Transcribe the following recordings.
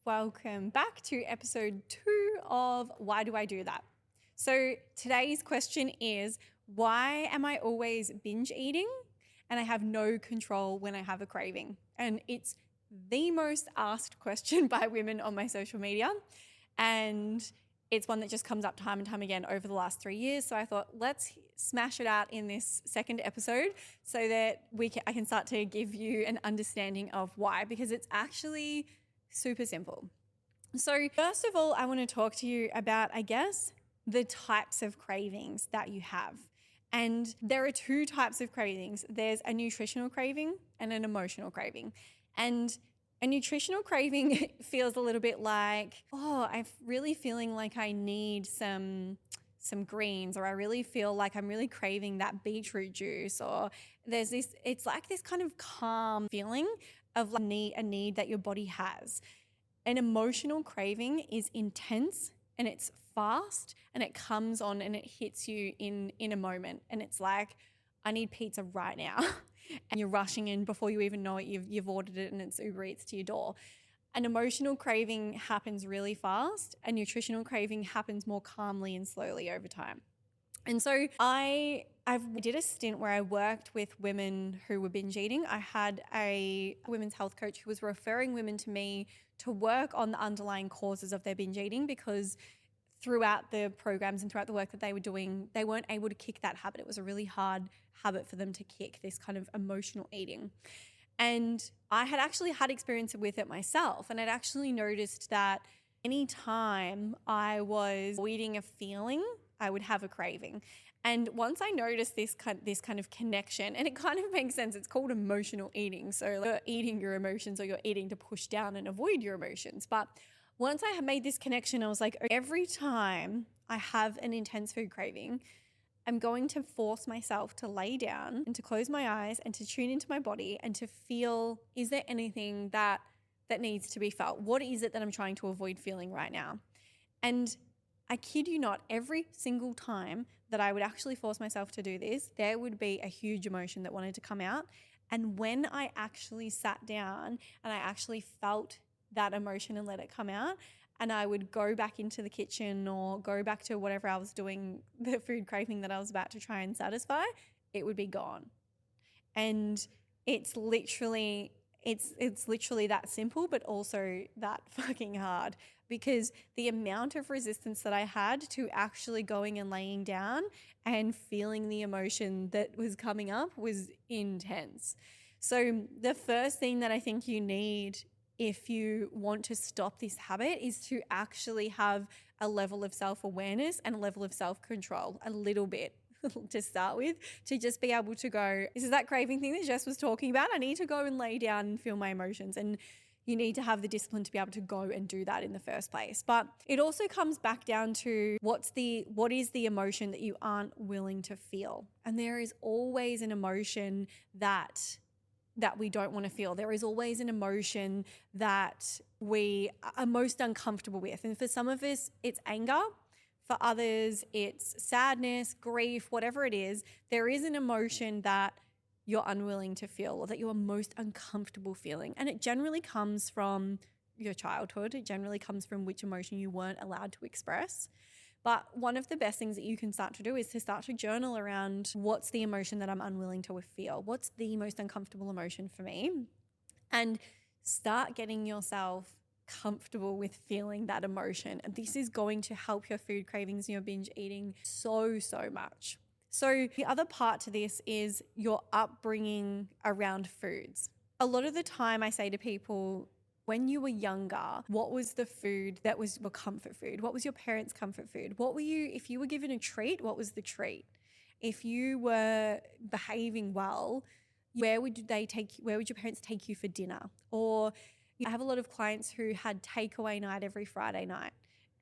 Welcome back to episode 2 of Why Do I Do That? So today's question is, why am I always binge eating and I have no control when I have a craving? And it's the most asked question by women on my social media. And it's one that just comes up time and time again over the last 3 years. So I thought, let's smash it out in this second episode so that I can start to give you an understanding of why, because it's actually super simple. So first of all, I want to talk to you about, the types of cravings that you have. And there are 2 types of cravings. There's a nutritional craving and an emotional craving. And a nutritional craving feels a little bit like, I'm really feeling like I need some greens, or I really feel like I'm really craving that beetroot juice, or it's like this kind of calm feeling of like a need that your body has. An emotional craving is intense and it's fast and it comes on and it hits you in a moment. And it's like, I need pizza right now. And you're rushing in before you even know it, you've ordered it and it's Uber Eats to your door. An emotional craving happens really fast. A nutritional craving happens more calmly and slowly over time. And so I did a stint where I worked with women who were binge eating. I had a women's health coach who was referring women to me to work on the underlying causes of their binge eating, because throughout the programs and throughout the work that they were doing, they weren't able to kick that habit. It was a really hard habit for them to kick, this kind of emotional eating. And I had actually had experience with it myself. And I'd actually noticed that anytime I was avoiding a feeling, I would have a craving. And once I noticed this kind of connection, and it kind of makes sense, it's called emotional eating. So you're eating your emotions, or you're eating to push down and avoid your emotions. But once I had made this connection, I was like, every time I have an intense food craving, I'm going to force myself to lay down and to close my eyes and to tune into my body and to feel, is there anything that needs to be felt? What is it that I'm trying to avoid feeling right now? And I kid you not, every single time that I would actually force myself to do this, there would be a huge emotion that wanted to come out. And when I actually sat down and I actually felt that emotion and let it come out, and I would go back into the kitchen or go back to whatever I was doing, the food craving that I was about to try and satisfy, it would be gone. And it's literally that simple, but also that fucking hard, because the amount of resistance that I had to actually going and laying down and feeling the emotion that was coming up was intense. So the first thing that I think you need if you want to stop this habit is to actually have a level of self-awareness and a level of self-control, a little bit to start with, to just be able to go, this is that craving thing that Jess was talking about. I need to go and lay down and feel my emotions. And you need to have the discipline to be able to go and do that in the first place. But it also comes back down to what is the emotion that you aren't willing to feel. And there is always an emotion that we don't want to feel. There is always an emotion that we are most uncomfortable with. And for some of us, it's anger. For others, it's sadness, grief, whatever it is. There is an emotion that you're unwilling to feel, or that you are most uncomfortable feeling. And it generally comes from your childhood. It generally comes from which emotion you weren't allowed to express. But one of the best things that you can start to do is to start to journal around, what's the emotion that I'm unwilling to feel? What's the most uncomfortable emotion for me? And start getting yourself comfortable with feeling that emotion. And this is going to help your food cravings and your binge eating so much. So the other part to this is your upbringing around foods. A lot of the time I say to people, when you were younger, what was the food that was your comfort food? What was your parents' comfort food? If you were given a treat, what was the treat? If you were behaving well, where would your parents take you for dinner? Or I have a lot of clients who had takeaway night every Friday night.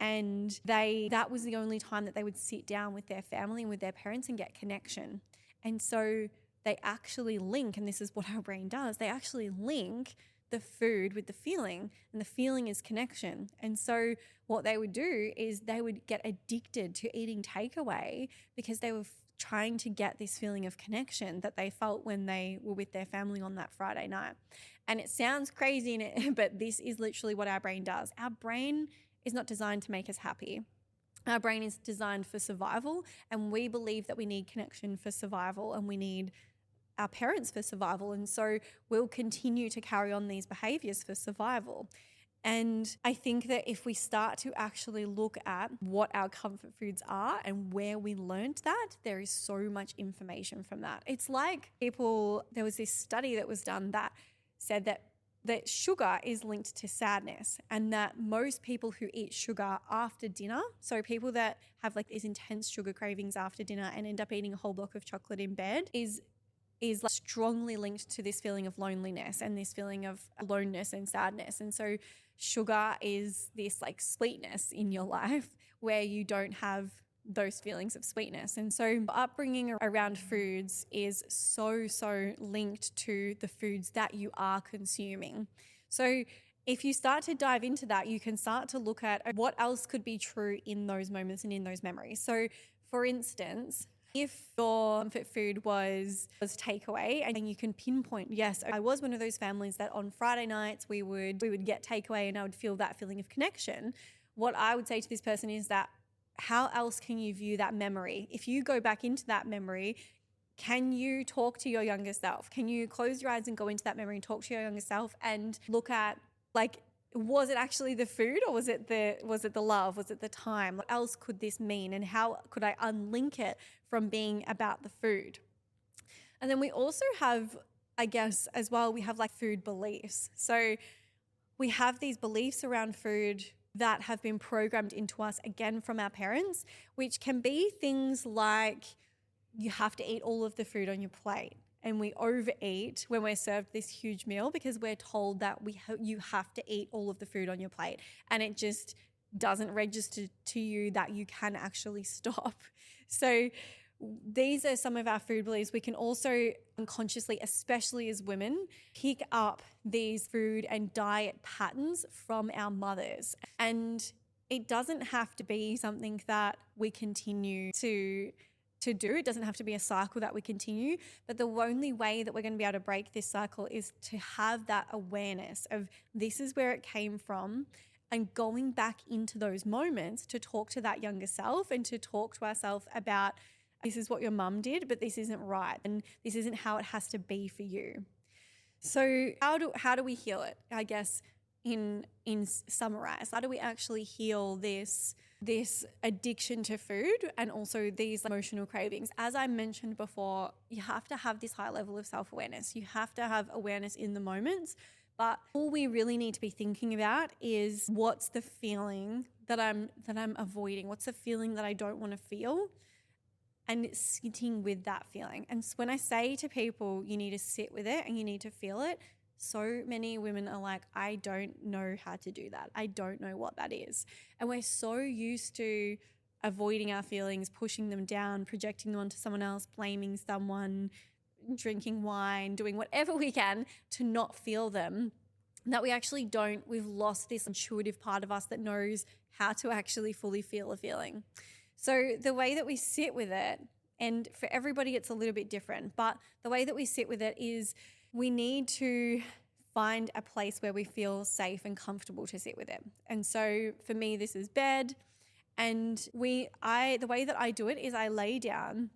And that was the only time that they would sit down with their family and with their parents and get connection. And so they actually link, and this is what our brain does, they actually link the food with the feeling, and the feeling is connection. And so what they would do is they would get addicted to eating takeaway because they were trying to get this feeling of connection that they felt when they were with their family on that Friday night. And it sounds crazy, but this is literally what our brain does. Our brain is not designed to make us happy. Our brain is designed for survival, and we believe that we need connection for survival, and we need our parents for survival. And so we'll continue to carry on these behaviors for survival. And I think that if we start to actually look at what our comfort foods are and where we learned that, there is so much information from that. It's like there was this study that was done that said that sugar is linked to sadness, and that most people who eat sugar after dinner, so people that have like these intense sugar cravings after dinner and end up eating a whole block of chocolate in bed, is like strongly linked to this feeling of loneliness and this feeling of aloneness and sadness. And so sugar is this like sweetness in your life where you don't have those feelings of sweetness. And so upbringing around foods is so linked to the foods that you are consuming. So if you start to dive into that, you can start to look at what else could be true in those moments and in those memories. So for instance, if your comfort food was takeaway, and you can pinpoint, yes, I was one of those families that on Friday nights we would get takeaway and I would feel that feeling of connection. What I would say to this person is that how else can you view that memory? If you go back into that memory, can you talk to your younger self? Can you close your eyes and go into that memory and talk to your younger self and look at, like, was it actually the food, or was it the love? Was it the time? What else could this mean? And how could I unlink it from being about the food? And then we also have, I guess, as well, we have like food beliefs. So we have these beliefs around food that have been programmed into us, again, from our parents, which can be things like you have to eat all of the food on your plate. And we overeat when we're served this huge meal because we're told that you have to eat all of the food on your plate. And it just doesn't register to you that you can actually stop. So these are some of our food beliefs. We can also unconsciously, especially as women, pick up these food and diet patterns from our mothers. And it doesn't have to be something that we continue to do. It doesn't have to be a cycle that we continue, but the only way that we're going to be able to break this cycle is to have that awareness of this is where it came from, and going back into those moments to talk to that younger self and to talk to ourselves about, this is what your mum did, but this isn't right, and this isn't how it has to be for you. So how do we heal it? I guess in summarize, how do we actually heal this addiction to food and also these emotional cravings? As I mentioned before, you have to have this high level of self-awareness. You have to have awareness in the moments, but all we really need to be thinking about is, what's the feeling that I'm avoiding? What's the feeling that I don't want to feel? And sitting with that feeling. And when I say to people, you need to sit with it and you need to feel it, so many women are like, I don't know how to do that. I don't know what that is. And we're so used to avoiding our feelings, pushing them down, projecting them onto someone else, blaming someone, drinking wine, doing whatever we can to not feel them, that we actually don't. We've lost this intuitive part of us that knows how to actually fully feel a feeling. So the way that we sit with it, and for everybody it's a little bit different, but the way that we sit with it is we need to find a place where we feel safe and comfortable to sit with it. And so for me, this is bed. And the way that I do it is I lay down,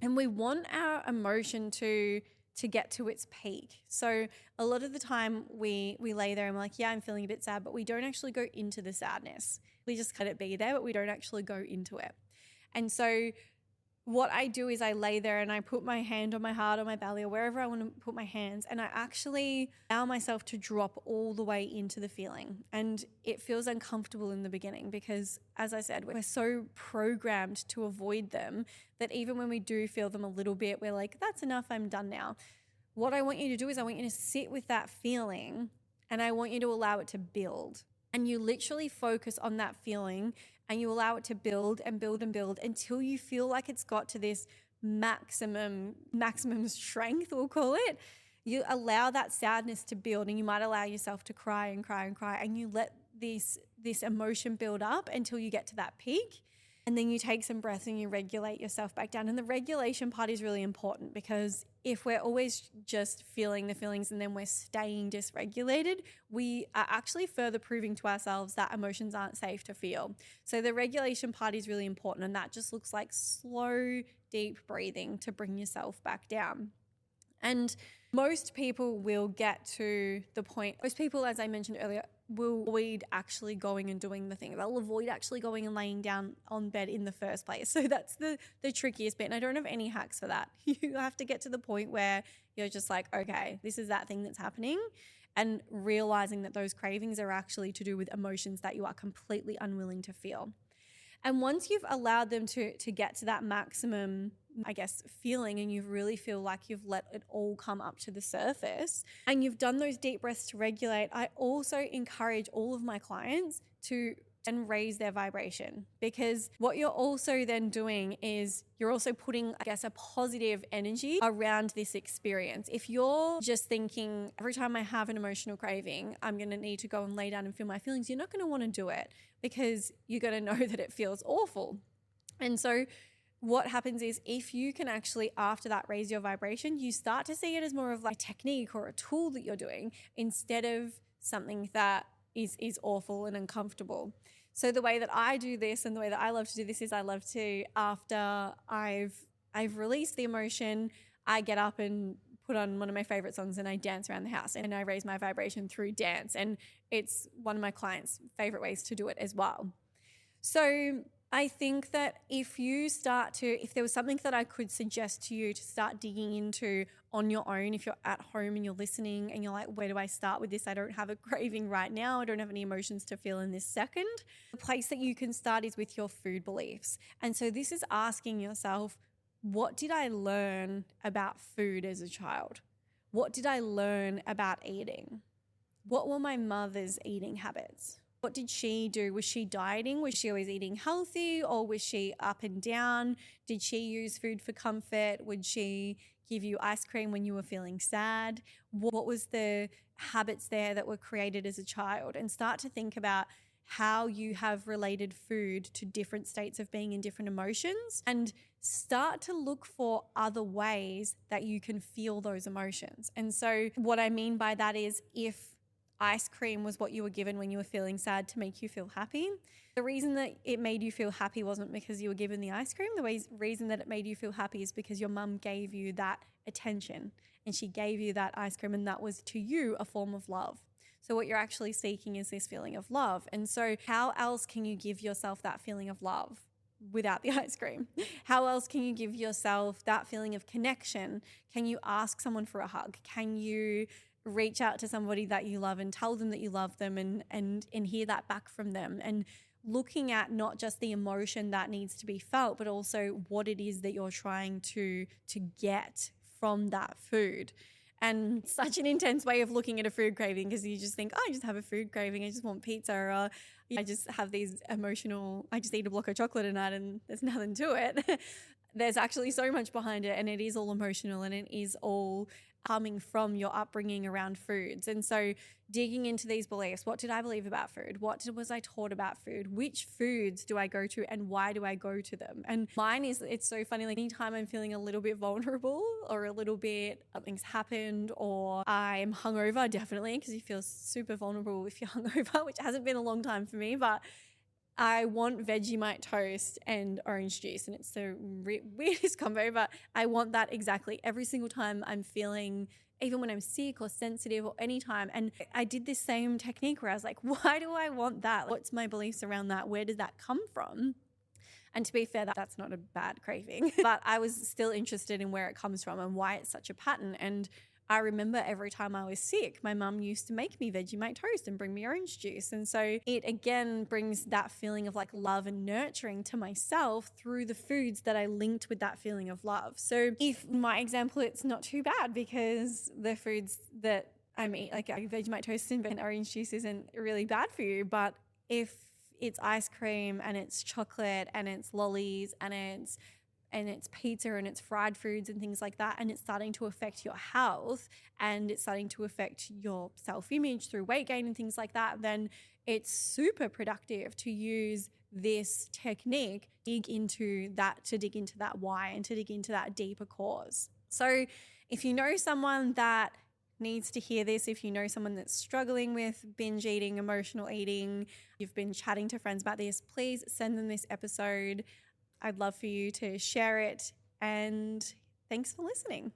and we want our emotion to get to its peak. So a lot of the time we lay there and we're like, yeah, I'm feeling a bit sad, but we don't actually go into the sadness. We just let it be there, but we don't actually go into it. And so what I do is I lay there and I put my hand on my heart or my belly or wherever I want to put my hands, and I actually allow myself to drop all the way into the feeling. And it feels uncomfortable in the beginning because, as I said, we're so programmed to avoid them that even when we do feel them a little bit, we're like, that's enough, I'm done now. What I want you to do is I want you to sit with that feeling, and I want you to allow it to build. And you literally focus on that feeling and you allow it to build and build and build until you feel like it's got to this maximum strength, we'll call it. You allow that sadness to build, and you might allow yourself to cry and cry and cry, and you let this emotion build up until you get to that peak. And then you take some breath and you regulate yourself back down. And the regulation part is really important, because if we're always just feeling the feelings and then we're staying dysregulated, we are actually further proving to ourselves that emotions aren't safe to feel. So the regulation part is really important. And that just looks like slow, deep breathing to bring yourself back down. And most people will get to the point, most people, as I mentioned earlier, will avoid actually going and doing the thing. They'll avoid actually going and laying down on bed in the first place. So that's the trickiest bit. And I don't have any hacks for that. You have to get to the point where you're just like, okay, this is that thing that's happening. And realizing that those cravings are actually to do with emotions that you are completely unwilling to feel. And once you've allowed them to get to that maximum, I guess, feeling, and you really feel like you've let it all come up to the surface and you've done those deep breaths to regulate, I also encourage all of my clients to and raise their vibration, because what you're also then doing is you're also putting, I guess, a positive energy around this experience. If you're just thinking every time I have an emotional craving, I'm going to need to go and lay down and feel my feelings, you're not going to want to do it, because you're going to know that it feels awful. And so what happens is, if you can actually, after that, raise your vibration, you start to see it as more of like a technique or a tool that you're doing, instead of something that is awful and uncomfortable. So the way that I do this, and the way that I love to do this, is I love to, after I've released the emotion, I get up and put on one of my favorite songs and I dance around the house, and I raise my vibration through dance. And it's one of my clients' favorite ways to do it as well. So I think that if there was something that I could suggest to you to start digging into on your own, if you're at home and you're listening and you're like, where do I start with this? I don't have a craving right now. I don't have any emotions to feel in this second. The place that you can start is with your food beliefs. And so this is asking yourself, what did I learn about food as a child? What did I learn about eating? What were my mother's eating habits? What did she do? Was she dieting? Was she always eating healthy, or was she up and down? Did she use food for comfort? Would she give you ice cream when you were feeling sad? What was the habits there that were created as a child? And start to think about how you have related food to different states of being in different emotions, and start to look for other ways that you can feel those emotions. And so what I mean by that is, if ice cream was what you were given when you were feeling sad to make you feel happy, the reason that it made you feel happy wasn't because you were given the ice cream. The reason that it made you feel happy is because your mum gave you that attention, and she gave you that ice cream, and that was to you a form of love. So what you're actually seeking is this feeling of love. And so how else can you give yourself that feeling of love without the ice cream? How else can you give yourself that feeling of connection? Can you ask someone for a hug? Can you reach out to somebody that you love and tell them that you love them, and hear that back from them? And looking at not just the emotion that needs to be felt, but also what it is that you're trying to get from that food. And it's such an intense way of looking at a food craving, because you just think, oh, I just have a food craving, I just want pizza, or I just have these emotional, I just eat a block of chocolate a night and there's nothing to it. There's actually so much behind it, and it is all emotional, and it is all coming from your upbringing around foods. And so digging into these beliefs, what did I believe about food? What was I taught about food? Which foods do I go to, and why do I go to them? And mine is, it's so funny, like anytime I'm feeling a little bit vulnerable, or a little bit something's happened, or I'm hungover, definitely, because you feel super vulnerable if you're hungover, which hasn't been a long time for me, but I want Vegemite toast and orange juice, and it's the weirdest combo, but I want that exactly every single time I'm feeling, even when I'm sick or sensitive or anytime. And I did this same technique where I was like, why do I want that? What's my beliefs around that? Where did that come from? And to be fair, that's not a bad craving, but I was still interested in where it comes from and why it's such a pattern. And I remember every time I was sick, my mum used to make me Vegemite toast and bring me orange juice. And so it again brings that feeling of like love and nurturing to myself through the foods that I linked with that feeling of love. So if my example, it's not too bad, because the foods that I eat, like Vegemite toast and orange juice, isn't really bad for you. But if it's ice cream and it's chocolate and it's lollies and it's and it's pizza and it's fried foods and things like that, and it's starting to affect your health and it's starting to affect your self-image through weight gain and things like that, then it's super productive to use this technique, to dig into that why and to dig into that deeper cause. So if you know someone that needs to hear this, if you know someone that's struggling with binge eating, emotional eating, you've been chatting to friends about this, please send them this episode. I'd love for you to share it, and thanks for listening.